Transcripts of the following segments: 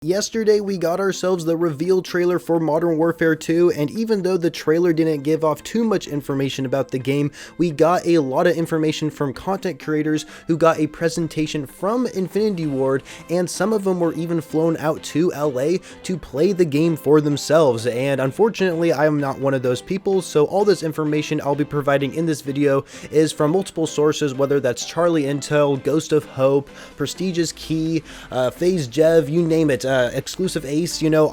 Yesterday we got ourselves the reveal trailer for Modern Warfare 2, and even though the trailer didn't give off too much information about the game, we got a lot of information from content creators who got a presentation from Infinity Ward, and some of them were even flown out to LA to play the game for themselves. And unfortunately I am not one of those people, so all this information I'll be providing in this video is from multiple sources, whether that's Charlie Intel, Ghost of Hope, Prestigious Key, FaZe Jev, you name it. Exclusive Ace, you know,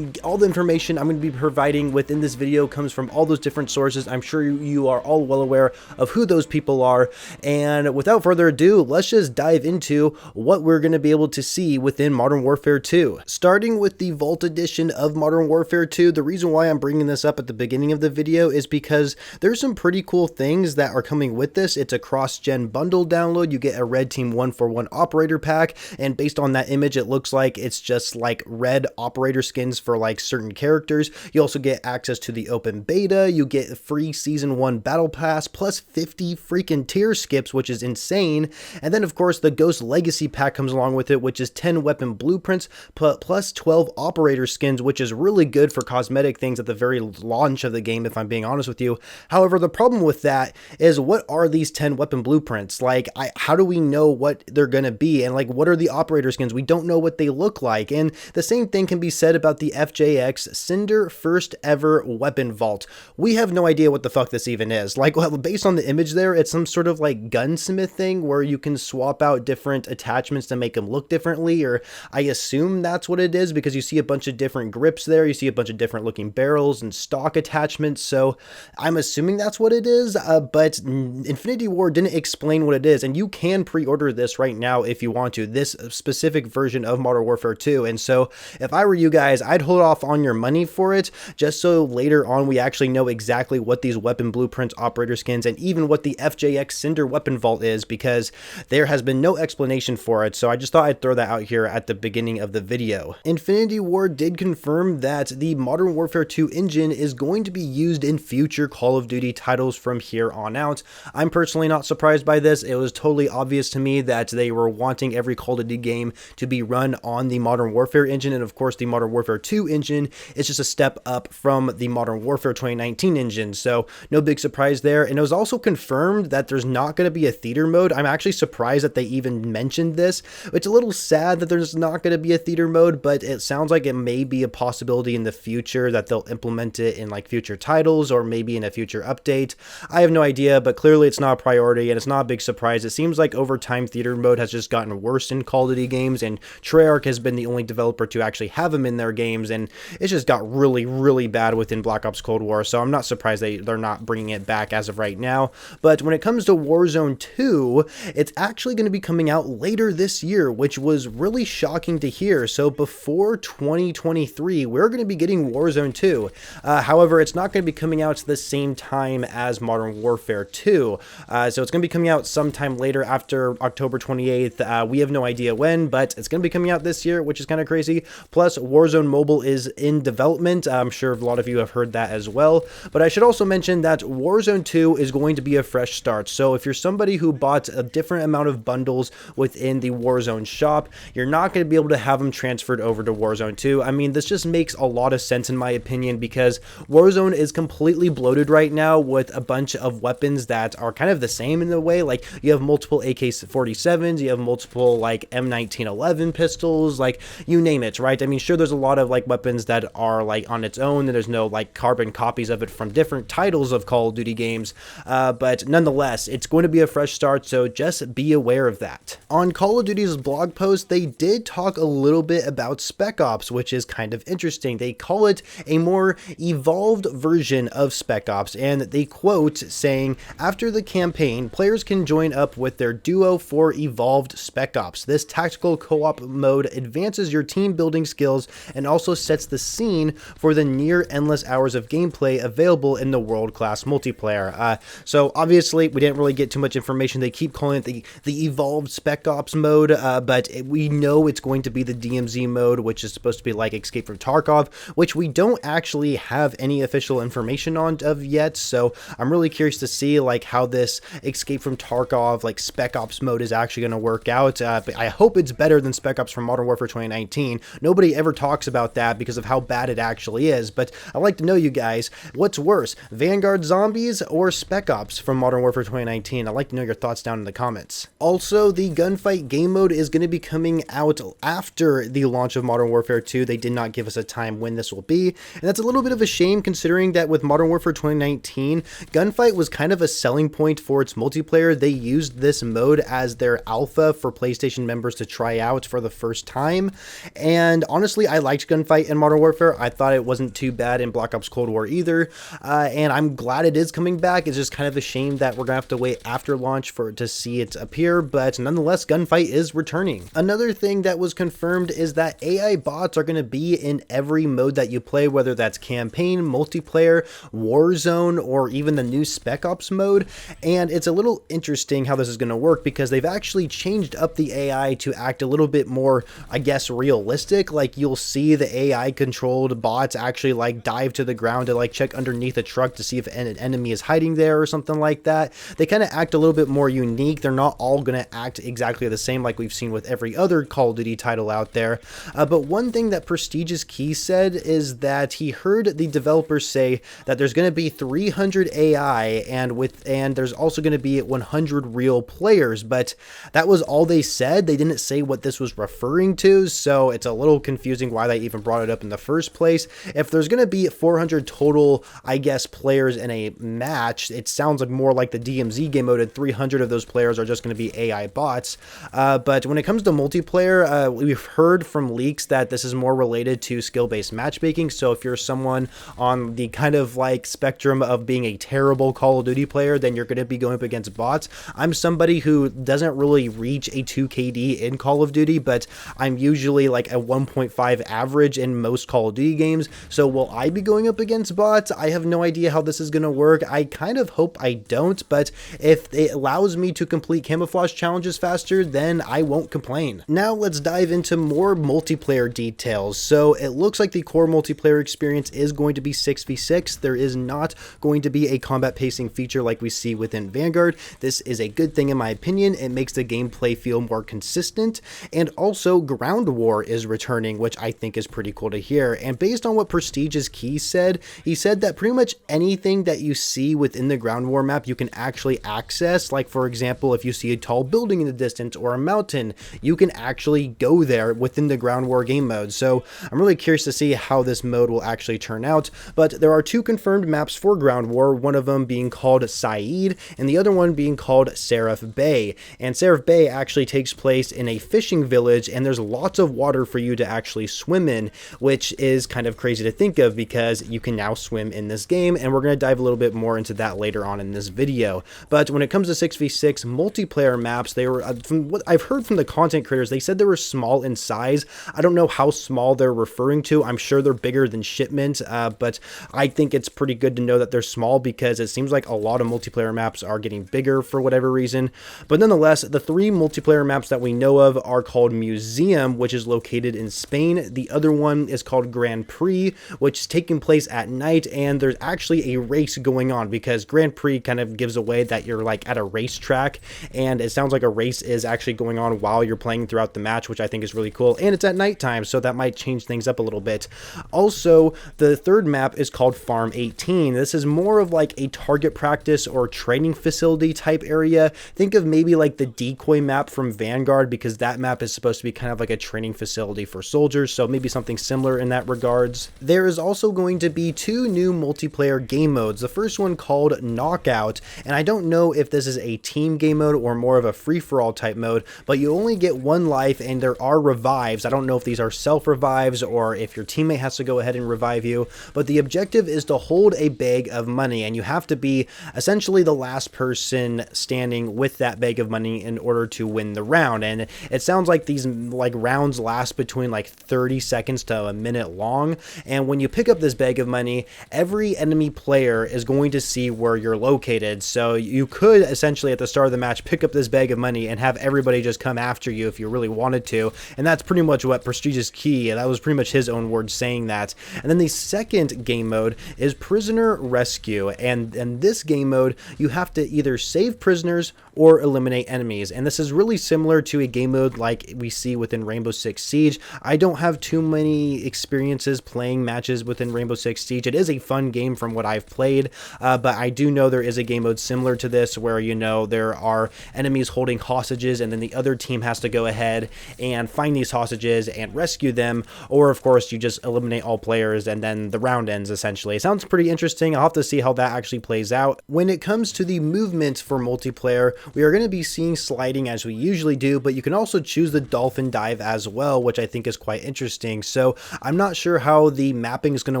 all the information I'm going to be providing within this video comes from all those different sources. I'm sure you are all well aware of who those people are, and without further ado, let's just dive into what we're going to be able to see within Modern Warfare 2. Starting with the Vault Edition of Modern Warfare 2, the reason why I'm bringing this up at the beginning of the video is because there's some pretty cool things that are coming with this. It's a cross-gen bundle download. You get a Red Team 141 operator pack, and based on that image, it looks like it's just like red operator skins for like certain characters. You also get access to the open beta. You get free season 1 battle pass plus 50 freaking tier skips, which is insane. And then of course the Ghost Legacy pack comes along with it, which is 10 weapon blueprints plus 12 operator skins, which is really good for cosmetic things at the very launch of the game, if I'm being honest with you. However, the problem with that is, what are these 10 weapon blueprints? Like, how do we know what they're gonna be? And like, what are the operator skins? We don't know what they look like. And the same thing can be said about the FJX Cinder first ever weapon vault. We have no idea what the fuck this even is. Like, well, based on the image there, it's some sort of like Gunsmith thing where you can swap out different attachments to make them look differently, or I assume that's what it is, because you see a bunch of different grips there, you see a bunch of different looking barrels and stock attachments, so I'm assuming that's what it is, but Infinity Ward didn't explain what it is, and you can pre-order this right now if you want to, this specific version of Modern Warfare 2, and so if I were you guys, I'd hold off on your money for it, just so later on we actually know exactly what these weapon blueprints, operator skins, and even what the FJX Cinder weapon vault is, because there has been no explanation for it, so I just thought I'd throw that out here at the beginning of the video. Infinity Ward did confirm that the Modern Warfare 2 engine is going to be used in future Call of Duty titles from here on out. I'm personally not surprised by this. It was totally obvious to me that they were wanting every Call of Duty game to be run on the Modern Warfare engine, and of course the Modern Warfare 2 engine is just a step up from the Modern Warfare 2019 engine, so no big surprise there. And it was also confirmed that there's not going to be a theater mode. I'm actually surprised that they even mentioned this. It's a little sad that there's not going to be a theater mode, but it sounds like it may be a possibility in the future that they'll implement it in like future titles or maybe in a future update. I have no idea, but clearly it's not a priority and it's not a big surprise. It seems like over time theater mode has just gotten worse in Call of Duty games, and Treyarch has been the only developer to actually have them in their games, and it's just got really bad within Black Ops Cold War, so I'm not surprised they're not bringing it back as of right now. But when it comes to Warzone 2, it's actually going to be coming out later this year, which was really shocking to hear. So before 2023, we're going to be getting Warzone 2. However, it's not going to be coming out at the same time as Modern Warfare 2. So it's going to be coming out sometime later after October 28th. We have no idea when, but it's going to be coming out this year, which is kind of crazy. Plus, Warzone Mobile is in development. I'm sure a lot of you have heard that as well. But I should also mention that Warzone 2 is going to be a fresh start. So if you're somebody who bought a different amount of bundles within the Warzone shop, you're not going to be able to have them transferred over to Warzone 2. I mean, this just makes a lot of sense in my opinion, because Warzone is completely bloated right now with a bunch of weapons that are kind of the same in a way. Like, you have multiple AK-47s, you have multiple like M1911 pistols, like you name it, right? I mean, sure, there's a lot of like weapons that are like on its own, and there's no like carbon copies of it from different titles of Call of Duty games, but nonetheless, it's going to be a fresh start, so just be aware of that. On Call of Duty's blog post, they did talk a little bit about Spec Ops, which is kind of interesting. They call it a more evolved version of Spec Ops, and they quote saying, "After the campaign, players can join up with their duo for evolved Spec Ops. This tactical co-op mode advances your team building skills and also sets the scene for the near endless hours of gameplay available in the world-class multiplayer." So obviously we didn't really get too much information. They keep calling it the evolved Spec Ops mode, but we know it's going to be the DMZ mode, which is supposed to be like Escape from Tarkov, which we don't actually have any official information on of yet. So I'm really curious to see like how this Escape from Tarkov like Spec Ops mode is actually going to work out. But I hope it's better than Spec Ops from Modern Warfare 2019. 2019. Nobody ever talks about that because of how bad it actually is, but I'd like to know, you guys, what's worse, Vanguard Zombies or Spec Ops from Modern Warfare 2019? I'd like to know your thoughts down in the comments. Also, the Gunfight game mode is going to be coming out after the launch of Modern Warfare 2. They did not give us a time when this will be, and that's a little bit of a shame considering that with Modern Warfare 2019, Gunfight was kind of a selling point for its multiplayer. They used this mode as their alpha for PlayStation members to try out for the first time, and honestly, I liked Gunfight in Modern Warfare. I thought it wasn't too bad in Black Ops Cold War either, and I'm glad it is coming back. It's just kind of a shame that we're gonna have to wait after launch to see it appear, but nonetheless, Gunfight is returning. Another thing that was confirmed is that AI bots are going to be in every mode that you play, whether that's campaign, multiplayer, Warzone, or even the new Spec Ops mode. And it's a little interesting how this is going to work because they've actually changed up the AI to act a little bit more, I guess, realistic. Like, you'll see the AI controlled bots actually like dive to the ground to like check underneath a truck to see if an enemy is hiding there or something like that. They kind of act a little bit more unique. They're not all going to act exactly the same like we've seen with every other Call of Duty title out there. But one thing that Prestigious Key said is that he heard the developers say that there's going to be 300 AI and there's also going to be 100 real players, but that was all they said. They didn't say what this was referring to, so it's a little confusing why they even brought it up in the first place. If there's going to be 400 total, I guess, players in a match, it sounds like more like the DMZ game mode, and 300 of those players are just going to be AI bots. But when it comes to multiplayer, we've heard from leaks that this is more related to skill-based matchmaking. So if you're someone on the kind of like spectrum of being a terrible Call of Duty player, then you're going to be going up against bots. I'm somebody who doesn't really reach a 2 KD in Call of Duty, but I'm usually like a 1.5 average in most Call of Duty games. So will I be going up against bots? I have no idea how this is going to work. I kind of hope I don't, but if it allows me to complete camouflage challenges faster, then I won't complain. Now let's dive into more multiplayer details. So it looks like the core multiplayer experience is going to be 6v6. There is not going to be a combat pacing feature like we see within Vanguard. This is a good thing in my opinion. It makes the gameplay feel more consistent, and also Ground War is returning, which I think is pretty cool to hear. And based on what Prestigious Key said, he said that pretty much anything that you see within the Ground War map you can actually access. Like, for example, if you see a tall building in the distance or a mountain, you can actually go there within the Ground War game mode. So I'm really curious to see how this mode will actually turn out. But there are 2 confirmed maps for Ground War, one of them being called Saeed and the other one being called Seraph Bay. And Seraph Bay actually takes place in a fishing village, and there's lots of water for you to actually swim in, which is kind of crazy to think of because you can now swim in this game, and we're going to dive a little bit more into that later on in this video. But when it comes to 6v6 multiplayer maps, they were, from what I've heard from the content creators, they said they were small in size. I don't know how small they're referring to. I'm sure they're bigger than Shipment, but I think it's pretty good to know that they're small because it seems like a lot of multiplayer maps are getting bigger for whatever reason. But nonetheless, the 3 multiplayer maps that we know of are called Museum, which is located in Spain. The other one is called Grand Prix, which is taking place at night, and there's actually a race going on because Grand Prix kind of gives away that you're like at a racetrack, and it sounds like a race is actually going on while you're playing throughout the match, which I think is really cool. And it's at nighttime, so that might change things up a little bit. Also, the 3rd map is called Farm 18. This is more of like a target practice or training facility type area. Think of maybe like the decoy map from Vanguard, because that map is supposed to be kind of like a training facility for soldiers, so maybe something similar in that regards. There is also going to be 2 new multiplayer game modes. The first one called Knockout, and I don't know if this is a team game mode or more of a free-for-all type mode, but you only get 1 life and there are revives. I don't know if these are self-revives or if your teammate has to go ahead and revive you, but the objective is to hold a bag of money, and you have to be essentially the last person standing with that bag of money in order to win the round. And it sounds like these like rounds last between like 30 seconds to a minute long, and when you pick up this bag of money, every enemy player is going to see where you're located. So you could essentially at the start of the match pick up this bag of money and have everybody just come after you if you really wanted to, and that's pretty much what Prestigious Key, that was pretty much his own words saying that. And then the second game mode is Prisoner Rescue, and in this game mode you have to either save prisoners or eliminate enemies, and this is really similar to a game mode like we see within Rainbow Six Six Siege. I don't have too many experiences playing matches within Rainbow Six Siege. It is a fun game from what I've played, but I do know there is a game mode similar to this where, you know, there are enemies holding hostages and then the other team has to go ahead and find these hostages and rescue them, or of course you just eliminate all players and then the round ends essentially. It sounds pretty interesting. I'll have to see how that actually plays out. When it comes to the movement for multiplayer, we are going to be seeing sliding as we usually do, but you can also choose the dolphin dive as well, which I think is quite interesting. So I'm not sure how the mapping is going to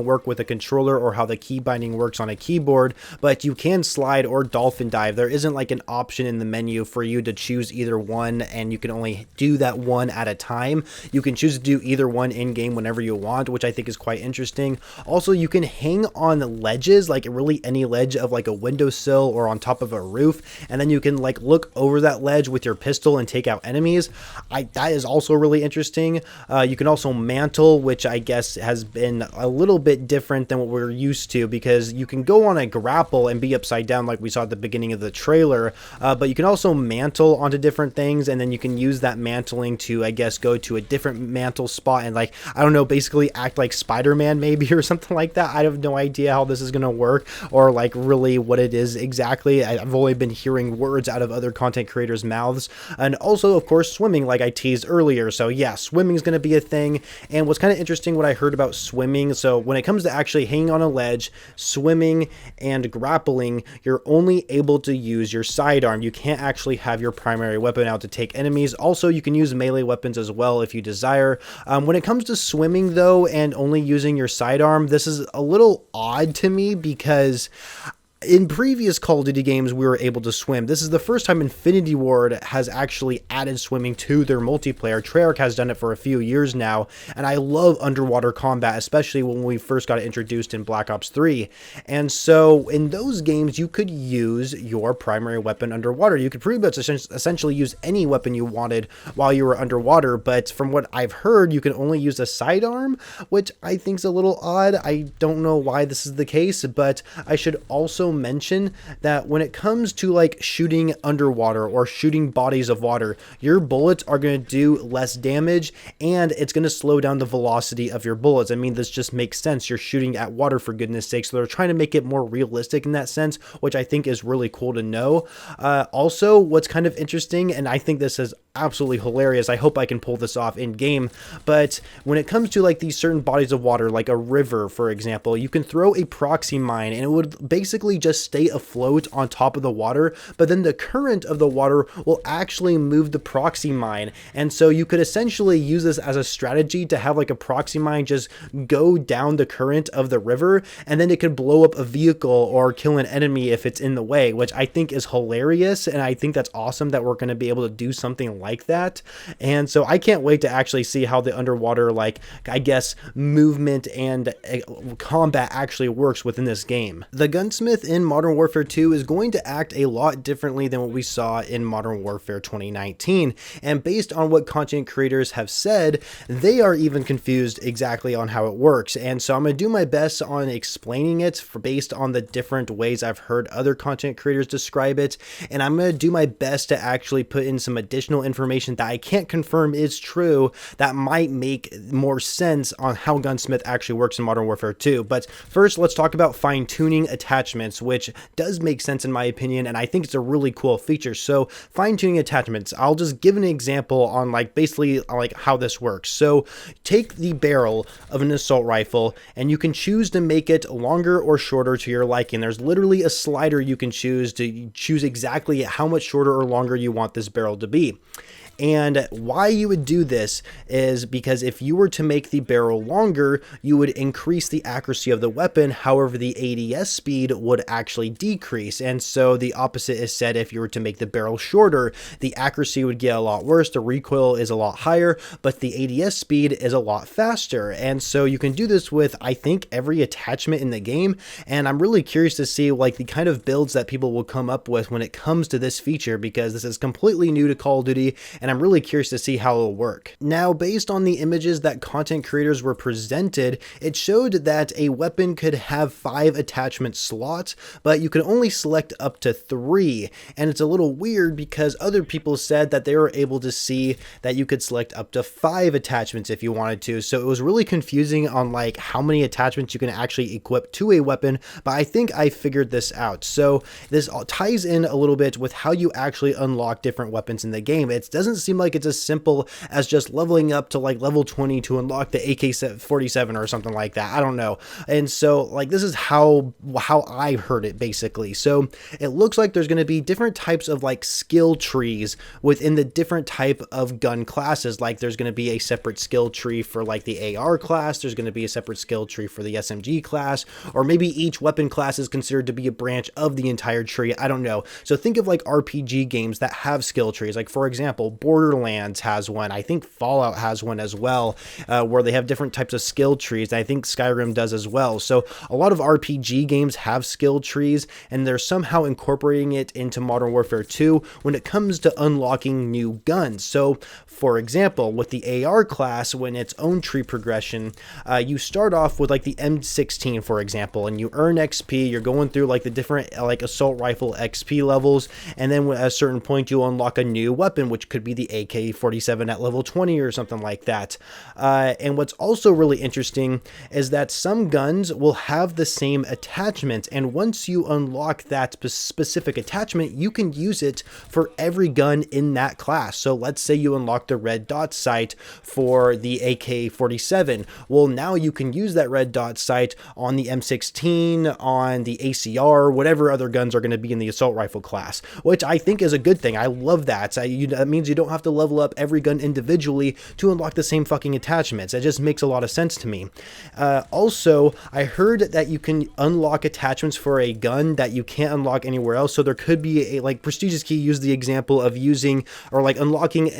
work with a controller or how the key binding works on a keyboard, but you can slide or dolphin dive. There isn't like an option in the menu for you to choose either one, and you can only do that one at a time. You can choose to do either one in game whenever you want, which I think is quite interesting. Also, you can hang on ledges, like really any ledge of like a windowsill or on top of a roof, and then you can like look over that ledge with your pistol and take out enemies. That is also really interesting. You can also mantle, which I guess has been a little bit different than what we're used to, because you can go on a grapple and be upside down like we saw at the beginning of the trailer, but you can also mantle onto different things, and then you can use that mantling to, I guess, go to a different mantle spot and, like, I don't know, basically act like Spider-Man maybe or something like that. I have no idea how this is going to work or like really what it is exactly. I've only been hearing words out of other content creators' mouths. And also, of course, swimming, like I teased earlier. So yeah, swimming is going to be a thing. And what's kind of interesting, what I heard about swimming, so when it comes to actually hanging on a ledge, swimming and grappling, you're only able to use your sidearm. You can't actually have your primary weapon out to take enemies. Also, you can use melee weapons as well if you desire. When it comes to swimming though, and only using your sidearm, this is a little odd to me because in previous Call of Duty games, we were able to swim. This is the first time Infinity Ward has actually added swimming to their multiplayer. Treyarch has done it for a few years now, and I love underwater combat, especially when we first got it introduced in Black Ops 3. And so in those games, you could use your primary weapon underwater. You could pretty much essentially use any weapon you wanted while you were underwater, but from what I've heard, you can only use a sidearm, which I think is a little odd. I don't know why this is the case, but I should also mention that when it comes to like shooting underwater or shooting bodies of water, your bullets are going to do less damage and it's going to slow down the velocity of your bullets. I mean, this just makes sense. You're shooting at water, for goodness sake. So they're trying to make it more realistic in that sense, which I think is really cool to know. Also, what's kind of interesting, and I think this is absolutely hilarious, I hope I can pull this off in game, but when it comes to like these certain bodies of water, like a river, for example, you can throw a proxy mine and it would basically just stay afloat on top of the water, but then the current of the water will actually move the proxy mine. And so you could essentially use this as a strategy to have like a proxy mine just go down the current of the river, and then it could blow up a vehicle or kill an enemy if it's in the way, which I think is hilarious. And I think that's awesome that we're going to be able to do something like that. And so I can't wait to actually see how the underwater, like, I guess, movement and combat actually works within this game. The Gunsmith in Modern Warfare 2 is going to act a lot differently than what we saw in Modern Warfare 2019, and based on what content creators have said, they are even confused exactly on how it works. And so I'm going to do my best on explaining it based on the different ways I've heard other content creators describe it, and I'm going to do my best to actually put in some additional information that I can't confirm is true that might make more sense on how Gunsmith actually works in Modern Warfare 2. But first, let's talk about fine-tuning attachments, which does make sense in my opinion, and I think it's a really cool feature. So fine-tuning attachments, I'll just give an example on like basically like how this works. So take the barrel of an assault rifle and you can choose to make it longer or shorter to your liking. There's literally a slider you can choose to choose exactly how much shorter or longer you want this barrel to be. And why you would do this is because if you were to make the barrel longer, you would increase the accuracy of the weapon. However, the ADS speed would actually decrease. And so the opposite is said if you were to make the barrel shorter, the accuracy would get a lot worse, the recoil is a lot higher, but the ADS speed is a lot faster. And so you can do this with, I think, every attachment in the game. And I'm really curious to see like the kind of builds that people will come up with when it comes to this feature, because this is completely new to Call of Duty. and I'm really curious to see how it'll work. Now, based on the images that content creators were presented, it showed that a weapon could have 5 attachment slots, but you could only select up to 3, and it's a little weird because other people said that they were able to see that you could select up to 5 attachments if you wanted to, so it was really confusing on like how many attachments you can actually equip to a weapon, but I think I figured this out. So this ties in a little bit with how you actually unlock different weapons in the game. It doesn't seem like it's as simple as just leveling up to like level 20 to unlock the AK-47 or something like that. I don't know. And so like this is how I heard it basically. So it looks like there's going to be different types of like skill trees within the different type of gun classes. Like there's going to be a separate skill tree for like the AR class, there's going to be a separate skill tree for the SMG class, or maybe each weapon class is considered to be a branch of the entire tree. I don't know. So think of like RPG games that have skill trees. Like for example, Borderlands has one. I think Fallout has one as well, where they have different types of skill trees. I think Skyrim does as well. So a lot of RPG games have skill trees, and they're somehow incorporating it into Modern Warfare 2 when it comes to unlocking new guns. So for example, with the AR class, when its own tree progression, you start off with like the M16, for example, and you earn XP. You're going through like the different like assault rifle XP levels, and then at a certain point you unlock a new weapon, which could be the AK-47 at level 20 or something like that. And what's also really interesting is that some guns will have the same attachment, and once you unlock that specific attachment, you can use it for every gun in that class. So let's say you unlock the red dot sight for the AK-47. Well, now you can use that red dot sight on the M16, on the ACR, whatever other guns are going to be in the assault rifle class, which I think is a good thing. I love that. That means you don't have to level up every gun individually to unlock the same fucking attachments. It just makes a lot of sense to me. Also, I heard that you can unlock attachments for a gun that you can't unlock anywhere else. So there could be a, like Prestigious Key used the example of using or like unlocking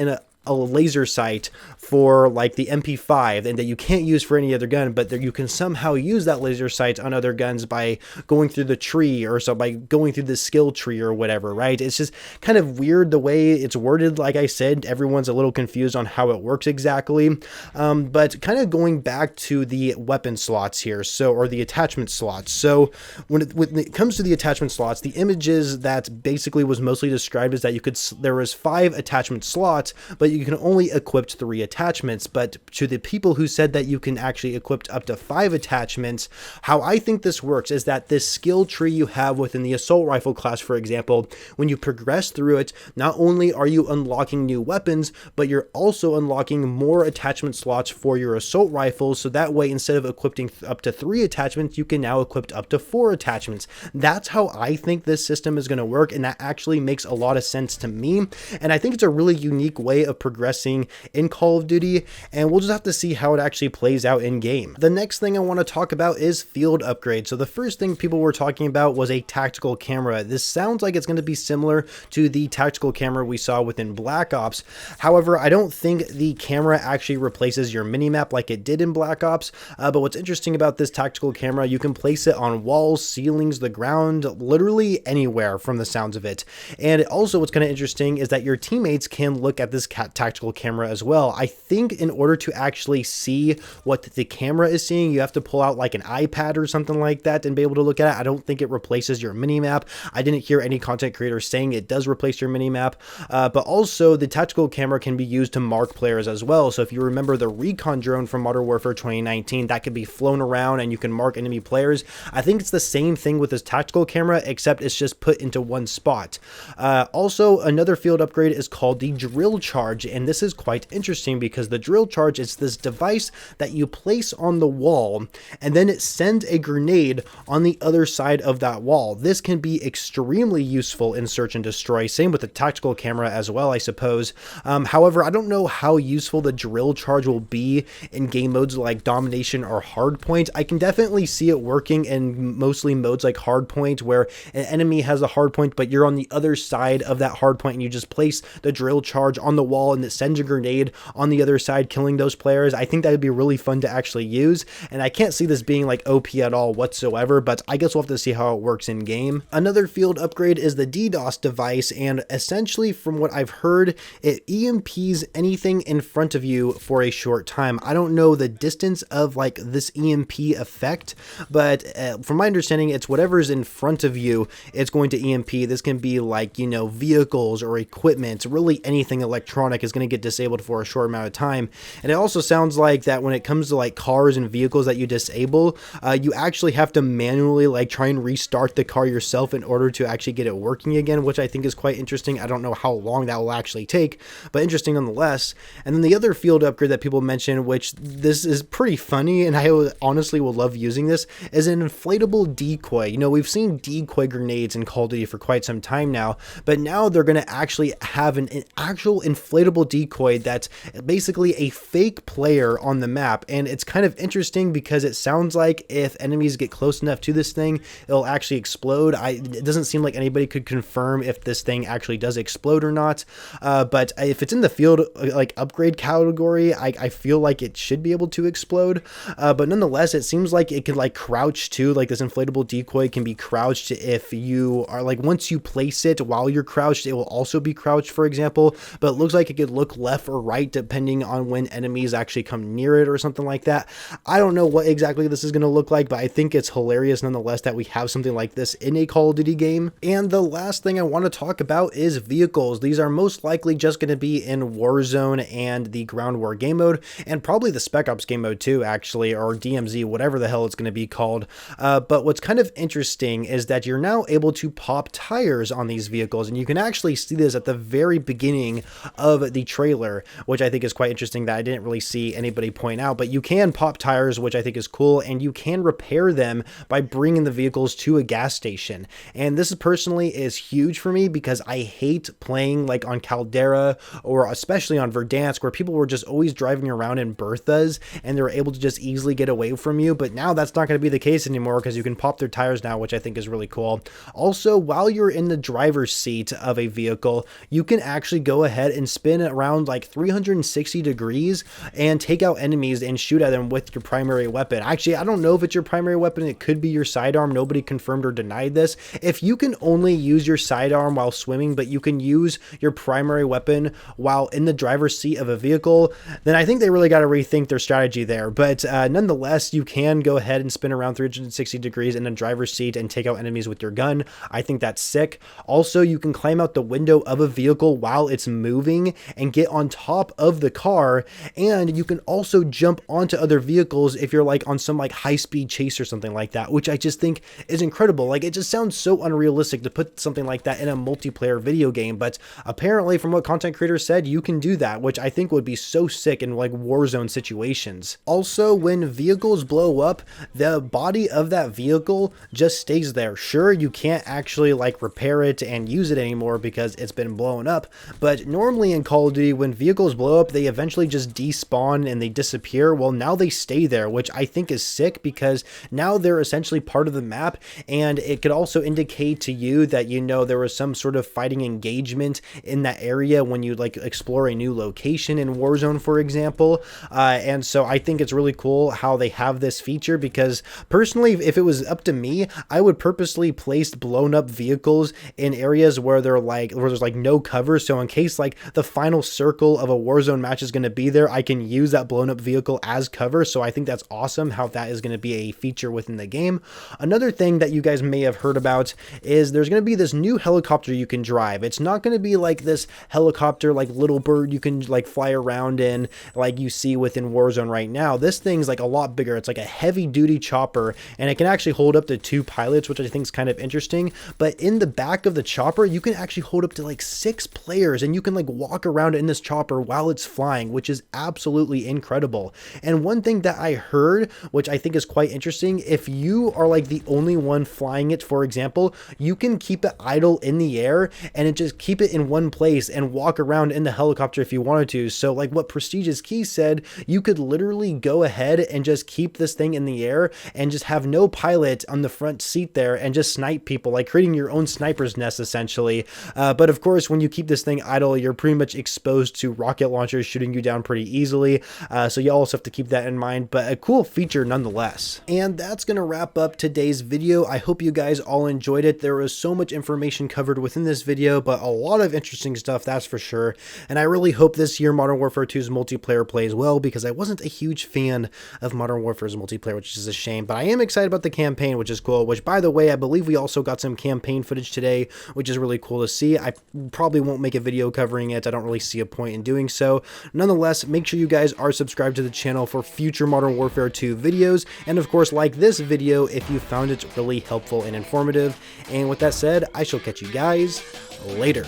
a laser sight for like the MP5 and that you can't use for any other gun, but you can somehow use that laser sight on other guns by going through the tree, or so by going through the skill tree or whatever, right? It's just kind of weird the way it's worded. Like I said, everyone's a little confused on how it works exactly. But kind of going back to the weapon slots here, or the attachment slots. So when it comes to the attachment slots, the images that basically was mostly described is that there was 5 attachment slots, but you can only equip 3 attachments. But to the people who said that you can actually equip up to 5 attachments, how I think this works is that this skill tree you have within the assault rifle class, for example, when you progress through it, not only are you unlocking new weapons, but you're also unlocking more attachment slots for your assault rifles. So that way, instead of equipping up to 3 attachments, you can now equip up to 4 attachments. That's how I think this system is going to work, and that actually makes a lot of sense to me. And I think it's a really unique way of progressing in Call of Duty, and we'll just have to see how it actually plays out in game. The next thing I want to talk about is field upgrades. So the first thing people were talking about was a tactical camera. This sounds like it's going to be similar to the tactical camera we saw within Black Ops. However, I don't think the camera actually replaces your minimap like it did in Black Ops, but what's interesting about this tactical camera, you can place it on walls, ceilings, the ground, literally anywhere from the sounds of it. And also what's kind of interesting is that your teammates can look at this tactical camera as well. I think in order to actually see what the camera is seeing, you have to pull out like an iPad or something like that and be able to look at it. I don't think it replaces your minimap. I didn't hear any content creators saying it does replace your minimap, but also the tactical camera can be used to mark players as well. So if you remember the recon drone from Modern Warfare 2019, that could be flown around and you can mark enemy players. I think it's the same thing with this tactical camera, except it's just put into one spot. Also, another field upgrade is called the drill charge, and this is quite interesting because the drill charge is this device that you place on the wall and then it sends a grenade on the other side of that wall. This can be extremely useful in search and destroy, same with the tactical camera as well, I suppose. However, I don't know how useful the drill charge will be in game modes like domination or hardpoint. I can definitely see it working in mostly modes like hardpoint, where an enemy has a hardpoint but you're on the other side of that hardpoint and you just place the drill charge on the wall. wall and it sends a grenade on the other side, killing those players. I think that would be really fun to actually use, and I can't see this being like OP at all whatsoever, but I guess we'll have to see how it works in game. Another field upgrade is the DDoS device, and essentially from what I've heard, it EMPs anything in front of you for a short time. I don't know the distance of like this EMP effect, but from my understanding, it's whatever's in front of you, it's going to EMP. This can be like, you know, vehicles or equipment, really anything electronic is going to get disabled for a short amount of time. And it also sounds like that when it comes to like cars and vehicles that you disable, you actually have to manually like try and restart the car yourself in order to actually get it working again, which I think is quite interesting. I don't know how long that will actually take, but interesting nonetheless. And then the other field upgrade that people mention, which this is pretty funny, and I honestly will love using this, is an inflatable decoy. You know, we've seen decoy grenades in Call of Duty for quite some time now, but now they're going to actually have an actual inflatable decoy that's basically a fake player on the map. And it's kind of interesting because it sounds like if enemies get close enough to this thing, it'll actually explode. It doesn't seem like anybody could confirm if this thing actually does explode or not, but if it's in the field like upgrade category, I feel like it should be able to explode, but nonetheless, it seems like it could like crouch too. Like this inflatable decoy can be crouched if you are like, once you place it while you're crouched, it will also be crouched, for example, but it looks like it could look left or right depending on when enemies actually come near it or something like that. I don't know what exactly this is going to look like, but I think it's hilarious nonetheless that we have something like this in a Call of Duty game. And the last thing I want to talk about is vehicles. These are most likely just going to be in Warzone and the Ground War game mode, and probably the Spec Ops game mode too, actually, or DMZ, whatever the hell it's going to be called. But what's kind of interesting is that you're now able to pop tires on these vehicles, and you can actually see this at the very beginning of the trailer, which I think is quite interesting that I didn't really see anybody point out. But you can pop tires, which I think is cool, and you can repair them by bringing the vehicles to a gas station. And this personally is huge for me because I hate playing like on Caldera or especially on Verdansk, where people were just always driving around in Berthas and they were able to just easily get away from you. But now that's not going to be the case anymore because you can pop their tires now, which I think is really cool. Also, while you're in the driver's seat of a vehicle, you can actually go ahead and spin around like 360 degrees and take out enemies and shoot at them with your primary weapon. Actually, I don't know if it's your primary weapon. It could be your sidearm. Nobody confirmed or denied this. If you can only use your sidearm while swimming, but you can use your primary weapon while in the driver's seat of a vehicle, then I think they really got to rethink their strategy there. But nonetheless, you can go ahead and spin around 360 degrees in a driver's seat and take out enemies with your gun. I think that's sick. Also, you can climb out the window of a vehicle while it's moving and get on top of the car, and you can also jump onto other vehicles if you're like on some like high-speed chase or something like that, which I just think is incredible. Like, it just sounds so unrealistic to put something like that in a multiplayer video game, but apparently from what content creators said, you can do that, which I think would be so sick in like Warzone situations. Also, when vehicles blow up, the body of that vehicle just stays there. Sure, you can't actually like repair it and use it anymore because it's been blown up, but normally in Call of Duty, when vehicles blow up, they eventually just despawn and they disappear. Well, now they stay there, which I think is sick because now they're essentially part of the map, and it could also indicate to you that, you know, there was some sort of fighting engagement in that area when you like explore a new location in Warzone, for example. And so I think it's really cool how they have this feature, because personally, if it was up to me, I would purposely place blown up vehicles in areas where there's like no cover. So in case like the final circle of a Warzone match is going to be there, I can use that blown up vehicle as cover. So I think that's awesome how that is going to be a feature within the game. Another thing that you guys may have heard about is there's going to be this new helicopter you can drive. It's not going to be like this helicopter like Little Bird you can like fly around in like you see within Warzone right now. This thing's like a lot bigger. It's like a heavy duty chopper, and it can actually hold up to 2 pilots, which I think is kind of interesting. But in the back of the chopper, you can actually hold up to like 6 players, and you can like walk around in this chopper while it's flying, which is absolutely incredible. And one thing that I heard, which I think is quite interesting, if you are like the only one flying it, for example, you can keep it idle in the air and it just keep it in one place and walk around in the helicopter if you wanted to. So like what Prestigious Key said, you could literally go ahead and just keep this thing in the air and just have no pilot on the front seat there and just snipe people, like creating your own sniper's nest essentially. But of course, when you keep this thing idle, you're pretty much exposed to rocket launchers shooting you down pretty easily. So you also have to keep that in mind, but a cool feature nonetheless. And that's going to wrap up today's video. I hope you guys all enjoyed it. There was so much information covered within this video, but a lot of interesting stuff, that's for sure. And I really hope this year Modern Warfare 2's multiplayer plays well, because I wasn't a huge fan of Modern Warfare's multiplayer, which is a shame, but I am excited about the campaign, which is cool, which by the way, I believe we also got some campaign footage today, which is really cool to see. I probably won't make a video covering it. I don't really see a point in doing so. Nonetheless, make sure you guys are subscribed to the channel for future Modern Warfare 2 videos, and of course like this video if you found it really helpful and informative. And with that said, I shall catch you guys later.